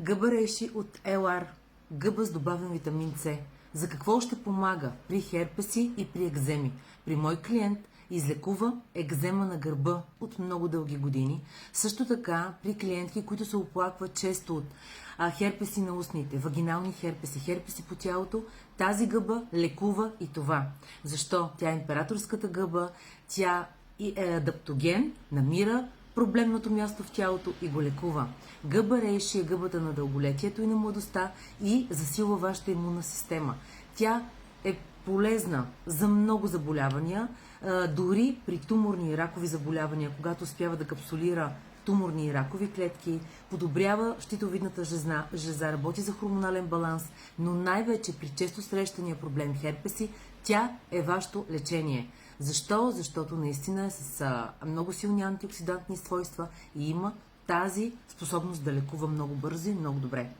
Гъба реши от LR. Гъба с добавен витамин С. За какво ще помага при херпеси и при екземи? При мой клиент излекува екзема на гърба от много дълги години. Също така при клиентки, които се оплакват често от херпеси на устните, вагинални херпеси, херпеси по тялото, тази гъба лекува и това. Защо? Тя е императорската гъба, тя е адаптоген, намира проблемното място в тялото и го лекува. Гъба рейши е гъбата на дълголетието и на младостта и засилва вашата имунна система. Тя е полезна за много заболявания, дори при туморни и ракови заболявания, когато успява да капсулира туморни и ракови клетки, подобрява щитовидната жлеза, работи за хормонален баланс, но най-вече при често срещания проблем херпеси, тя е вашето лечение. Защо? Защото наистина е с много силни антиоксидантни свойства и има тази способност да лекува много бързо и много добре.